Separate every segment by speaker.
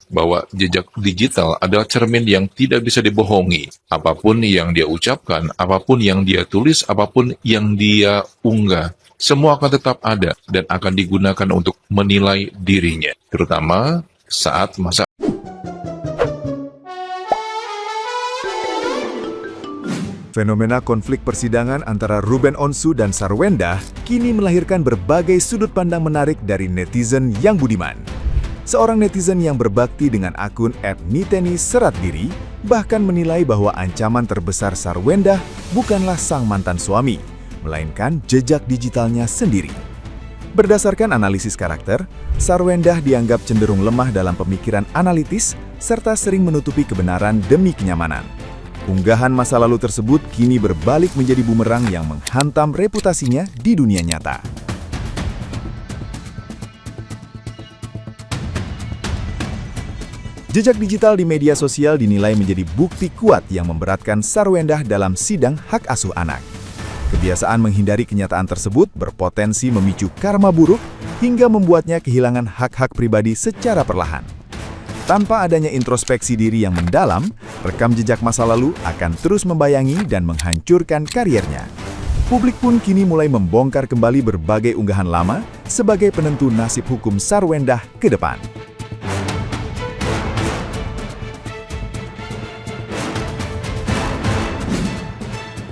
Speaker 1: bahwa jejak digital adalah cermin yang tidak bisa dibohongi. Apapun yang dia ucapkan, apapun yang dia tulis, apapun yang dia unggah, semua akan tetap ada dan akan digunakan untuk menilai dirinya, terutama saat masa.
Speaker 2: Fenomena konflik persidangan antara Ruben Onsu dan Sarwendah kini melahirkan berbagai sudut pandang menarik dari netizen yang budiman. Seorang netizen yang berbakti dengan akun @niteni_seratdiri bahkan menilai bahwa ancaman terbesar Sarwendah bukanlah sang mantan suami, melainkan jejak digitalnya sendiri. Berdasarkan analisis karakter, Sarwendah dianggap cenderung lemah dalam pemikiran analitis serta sering menutupi kebenaran demi kenyamanan. Unggahan masa lalu tersebut kini berbalik menjadi bumerang yang menghantam reputasinya di dunia nyata. Jejak digital di media sosial dinilai menjadi bukti kuat yang memberatkan Sarwendah dalam sidang hak asuh anak. Kebiasaan menghindari kenyataan tersebut berpotensi memicu karma buruk hingga membuatnya kehilangan hak-hak pribadi secara perlahan. Tanpa adanya introspeksi diri yang mendalam, rekam jejak masa lalu akan terus membayangi dan menghancurkan kariernya. Publik pun kini mulai membongkar kembali berbagai unggahan lama sebagai penentu nasib hukum Sarwendah ke depan.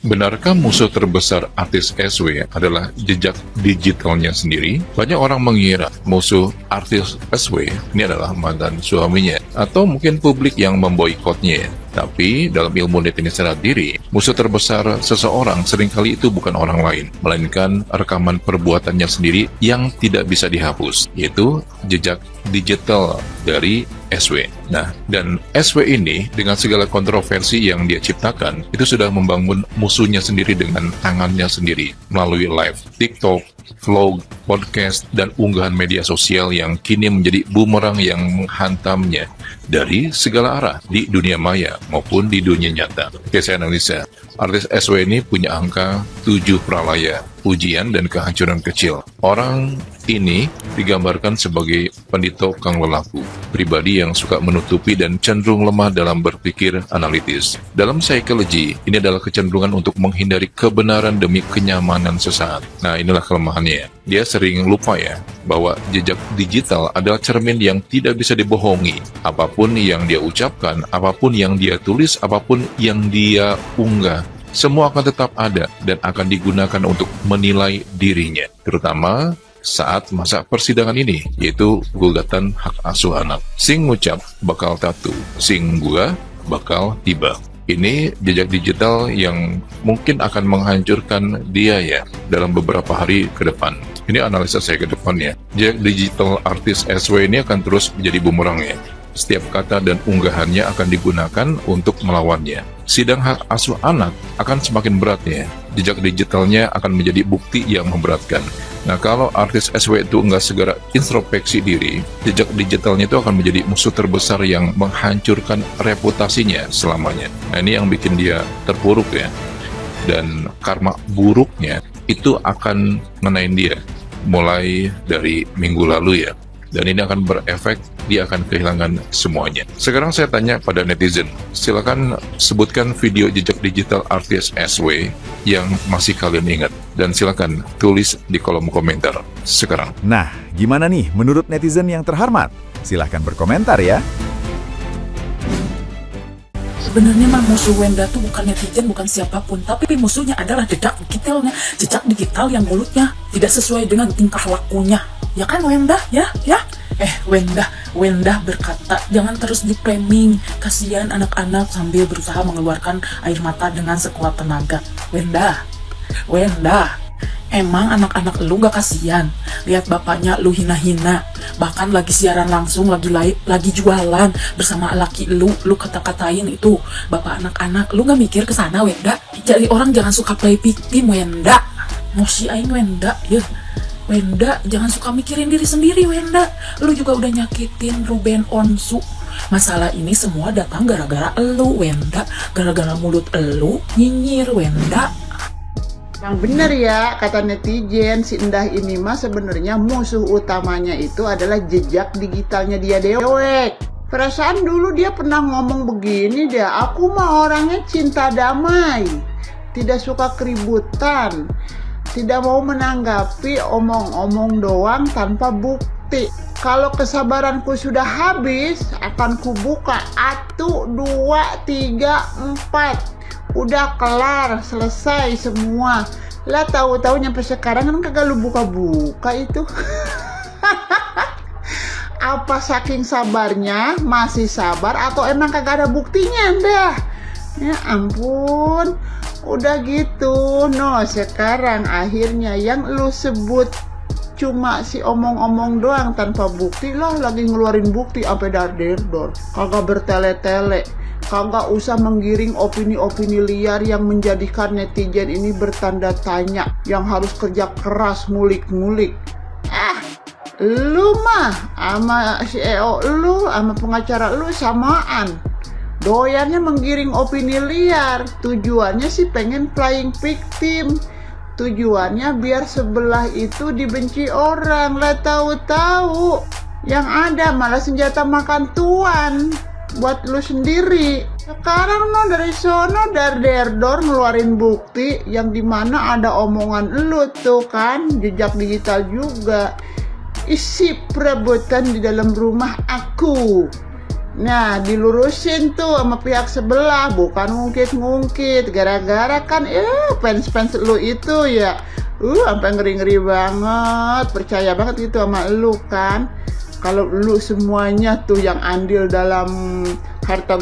Speaker 1: Benarkah musuh terbesar artis SW adalah jejak digitalnya sendiri? Banyak orang mengira musuh artis SW ini adalah mantan suaminya, atau mungkin publik yang memboikotnya. Tapi dalam ilmu niteni serat diri, musuh terbesar seseorang seringkali itu bukan orang lain, melainkan rekaman perbuatannya sendiri yang tidak bisa dihapus, yaitu jejak digital dari SW. Nah, dan SW ini dengan segala kontroversi yang dia ciptakan, itu sudah membangun musuhnya sendiri dengan tangannya sendiri melalui live TikTok, vlog, podcast, dan unggahan media sosial yang kini menjadi bumerang yang menghantamnya dari segala arah di dunia maya maupun di dunia nyata. Oke, saya analisa. Artis SW ini punya angka 7 pralaya, ujian dan kehancuran kecil. Orang ini digambarkan sebagai pendito kang lelaku, pribadi yang suka menutupi dan cenderung lemah dalam berpikir analitis. Dalam psikologi, ini adalah kecenderungan untuk menghindari kebenaran demi kenyamanan sesaat. Nah, inilah kelemahannya. Dia sering lupa ya, bahwa jejak digital adalah cermin yang tidak bisa dibohongi. Apapun yang dia ucapkan, apapun yang dia tulis, apapun yang dia unggah, semua akan tetap ada dan akan digunakan untuk menilai dirinya, terutama saat masa persidangan ini, yaitu gugatan hak asuh anak. Sing ngucap bakal tatu, sing gua bakal tiba. Ini jejak digital yang mungkin akan menghancurkan dia ya dalam beberapa hari ke depan. Ini analisa saya ke depannya. Jejak digital artis SW ini akan terus menjadi bumerang ya. Setiap kata dan unggahannya akan digunakan untuk melawannya. Sidang hak asuh anak akan semakin berat ya. Jejak digitalnya akan menjadi bukti yang memberatkan. Nah, kalau artis SW itu nggak segera introspeksi diri, jejak digitalnya itu akan menjadi musuh terbesar yang menghancurkan reputasinya selamanya. Nah, ini yang bikin dia terpuruk ya. Dan karma buruknya itu akan ngenain dia mulai dari minggu lalu ya. Dan ini akan berefek, dia akan kehilangan semuanya. Sekarang saya tanya pada netizen, silakan sebutkan video jejak digital artis SW yang masih kalian ingat. Dan silakan tulis di kolom komentar sekarang.
Speaker 2: Nah, gimana nih menurut netizen yang terhormat? Silahkan berkomentar ya.
Speaker 3: Sebenarnya mah musuh Wenda tuh bukan netizen, bukan siapapun, tapi musuhnya adalah jejak digitalnya, jejak digital yang mulutnya tidak sesuai dengan tingkah lakunya. Ya kan Wenda, ya? Wenda berkata, jangan terus di-framing, kasihan anak-anak sambil berusaha mengeluarkan air mata dengan sekuat tenaga. Wenda, emang anak-anak lu gak kasihan? Lihat bapaknya lu hina-hina, bahkan lagi siaran langsung, lagi jualan bersama laki lu kata-katain itu bapak anak-anak. Lu gak mikir kesana Wenda? Jadi orang jangan suka play victim Wenda. Mosi aing Wenda, ya. Wenda, jangan suka mikirin diri sendiri Wenda. Lu juga udah nyakitin Ruben Onsu. Masalah ini semua datang gara-gara elu Wenda. Gara-gara mulut elu nyinyir Wenda.
Speaker 4: Yang bener ya, kata netizen, si Endah ini mah sebenarnya musuh utamanya itu adalah jejak digitalnya dia dewek. Perasaan dulu dia pernah ngomong begini dia, aku mah orangnya cinta damai, tidak suka keributan, tidak mau menanggapi omong-omong doang tanpa bukti. Kalau kesabaranku sudah habis, akan kubuka 1, 2, 3, 4. Udah kelar, selesai semua. Lah tahu-tahu nyampe sekarang kan kagak lu buka-buka itu. Apa saking sabarnya, masih sabar atau emang kagak ada buktinya dah? Ya ampun, udah gitu, no sekarang akhirnya yang lu sebut cuma si omong-omong doang tanpa bukti lah, lagi ngeluarin bukti sampai dar-der-dor, kagak bertele-tele, kagak usah menggiring opini-opini liar yang menjadikan netizen ini bertanda tanya, yang harus kerja keras ngulik-ngulik. Lu mah sama CEO lu, sama pengacara lu samaan. Doyannya menggiring opini liar. Tujuannya sih pengen playing victim. Tujuannya biar sebelah itu dibenci orang. Lah tahu-tahu yang ada malah senjata makan tuan buat lu sendiri. Sekarang no dari sono dar-der-dor ngeluarin bukti yang dimana ada omongan lu tuh kan, jejak digital juga. Isi perebutan di dalam rumah aku. Nah, dilurusin tuh sama pihak sebelah, bukan ngungkit-ngungkit. Gara-gara kan fans-fans lu itu ya, sampai ngeri-ngeri banget, percaya banget gitu sama lu kan. Kalau lu semuanya tuh yang andil dalam harta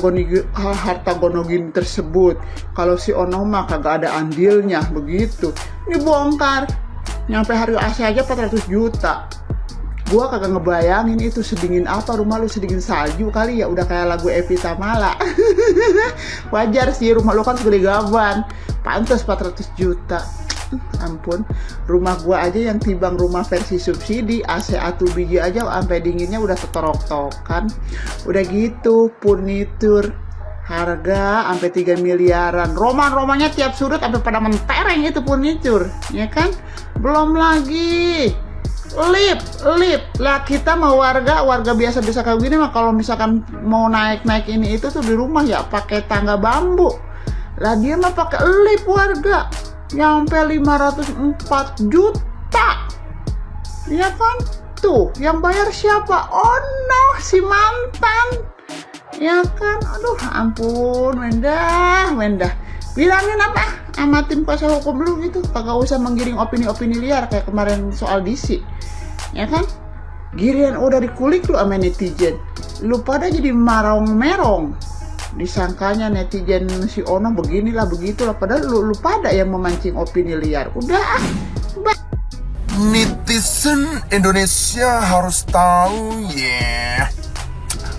Speaker 4: gonogin tersebut. Kalau si Ono mah kagak ada andilnya begitu. Ini bongkar. Nyampe harga AC aja 400 juta. Gua kagak ngebayangin itu sedingin apa rumah lu, sedingin salju kali ya, udah kayak lagu Evi Tamala. Wajar sih, rumah lu kan segede gaban, pantas 400 juta. Ampun, rumah gua aja yang timbang rumah versi subsidi, AC 1 biji aja sampai dinginnya udah setorok-tokan. Udah gitu, furnitur harga sampai 3 miliaran. Roman-romannya tiap sudut sampai pada mentereng itu furnitur, ya kan? Belum lagi lip lah, kita mau warga biasa kayak gini mah kalau misalkan mau naik ini itu tuh di rumah ya pakai tangga bambu. Lah dia mah pakai lip warga nyampe 504 juta, ya kan? Tuh yang bayar siapa? Oh no, si mantan, ya kan? Aduh ampun, Wendah bilangin apa sama tim kuasa hukum lu gitu, kagak usah menggiring opini-opini liar kayak kemarin soal DC, ya kan? Giliran udah dikulik lu sama netizen, lu pada jadi marong-merong, disangkanya netizen si Ono beginilah begitulah, padahal lu pada yang memancing opini liar. Udah
Speaker 5: netizen Indonesia harus tahu ya.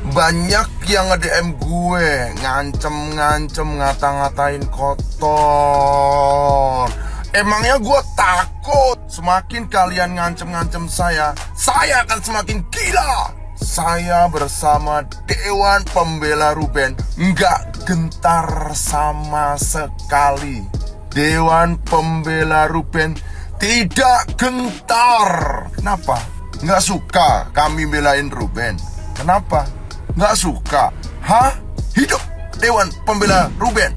Speaker 5: Banyak yang nge-DM gue, ngancem, ngata-ngatain kotor. Emangnya gue takut? Semakin kalian ngancem saya akan semakin gila. Saya bersama Dewan Pembela Ruben nggak gentar sama sekali. Dewan Pembela Ruben tidak gentar. Kenapa? Nggak suka kami belain Ruben. Kenapa? Nggak suka? Hah? Hidup Dewan Pembela Ruben.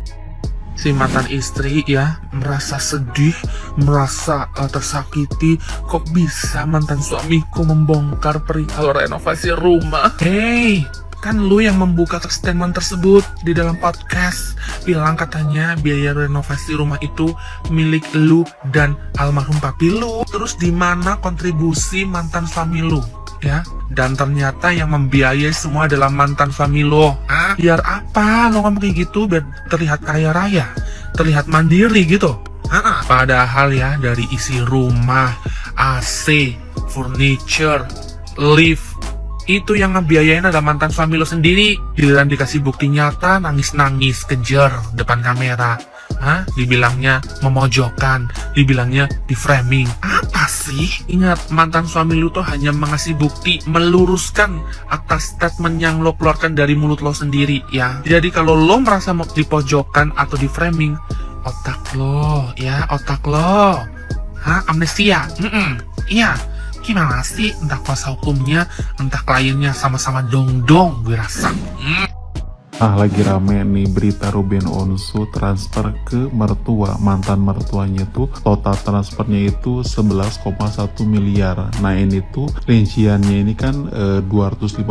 Speaker 6: Si mantan istri ya merasa sedih, merasa tersakiti. Kok bisa mantan suamiku membongkar perihal renovasi rumah? Hey, kan lu yang membuka statement tersebut di dalam podcast. Bilang katanya biaya renovasi rumah itu milik lu dan almarhum papi lu. Terus di mana kontribusi mantan suami lu? Ya, dan ternyata yang membiayai semua adalah mantan suami lo. Biar apa lo ngomong kayak gitu? Biar terlihat kaya raya, terlihat mandiri gitu. Padahal ya dari isi rumah, AC, furniture, lift, itu yang ngebiayain adalah mantan suami lo sendiri. Giliran dikasih bukti nyata, nangis-nangis, kejar depan kamera. Dibilangnya memojokkan, dibilangnya di framing. Apa sih? Ingat, mantan suami lu tuh hanya mengasih bukti, meluruskan atas statement yang lo keluarkan dari mulut lo sendiri ya. Jadi kalau lo merasa mau dipojokkan atau di framing, otak lo, amnesia. Iya, Gimana sih? Entah kuasa hukumnya, entah kliennya sama-sama dong-dong gue rasa.
Speaker 7: Lagi rame nih berita Ruben Onsu transfer ke mertua, mantan mertuanya tuh total transfernya itu 11,1 miliar. Nah ini tuh rinciannya ini kan 250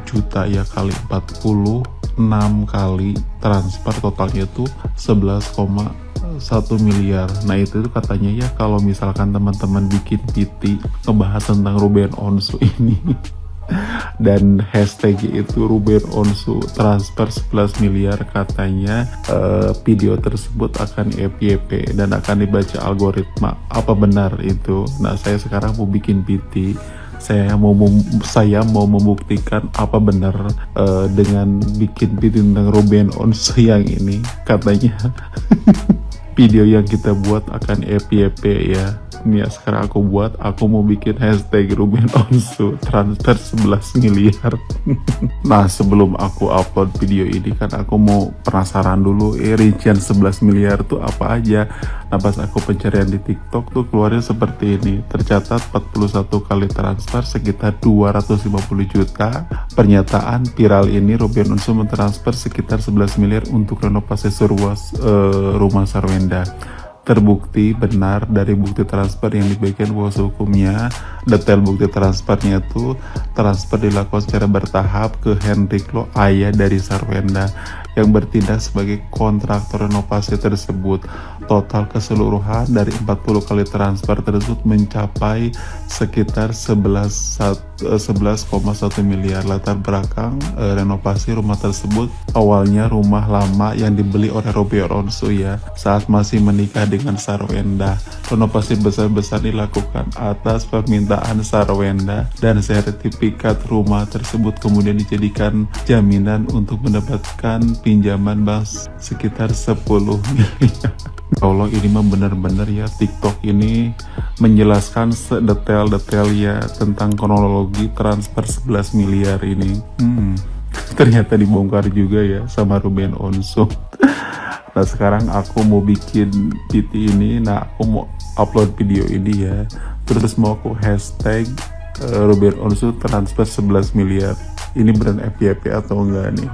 Speaker 7: juta ya kali 46 kali transfer, totalnya tuh 11,1 miliar. Nah itu tuh katanya ya kalau misalkan teman-teman bikin PT ngebahas tentang Ruben Onsu ini dan hashtag itu Ruben Onsu transfer 11 miliar, katanya video tersebut akan FYP dan akan dibaca algoritma. Apa benar itu? Nah saya sekarang mau bikin PT, saya mau membuktikan apa benar dengan bikin PT tentang Ruben Onsu yang ini. Katanya video yang kita buat akan FYP ya. Ini ya sekarang aku mau bikin hashtag Ruben Onsu transfer 11 miliar. Nah sebelum aku upload video ini kan aku mau penasaran dulu rincian 11 miliar tuh apa aja. Nah pas aku pencarian di TikTok tuh keluarnya seperti ini. Tercatat 41 kali transfer sekitar 250 juta. Pernyataan viral ini Ruben Onsu mentransfer sekitar 11 miliar untuk renovasi rumah Sarwenda. Terbukti benar dari bukti transfer yang dibagikan kuasa hukumnya. Detail bukti transfernya itu transfer dilakukan secara bertahap ke Hendrik Lo, ayah dari Sarwenda, yang bertindak sebagai kontraktor renovasi tersebut. Total keseluruhan dari 40 kali transfer tersebut mencapai sekitar 11,1 miliar. Latar belakang renovasi rumah tersebut awalnya rumah lama yang dibeli oleh Ruben Onsu ya saat masih menikah dengan Sarwenda. Renovasi besar-besar dilakukan atas permintaan Sarwenda dan sertifikat rumah tersebut kemudian dijadikan jaminan untuk mendapatkan pinjaman bank sekitar 10 miliar. Allah, ini mah benar-benar ya TikTok ini menjelaskan sedetail-detail ya tentang kronologi transfer 11 miliar ini. Ternyata dibongkar juga ya sama Ruben Onsu. Nah sekarang aku mau bikin PT ini, nah aku mau upload video ini ya, terus mau aku hashtag Ruben Onsu transfer 11 miliar. Ini beneran FYP atau enggak nih?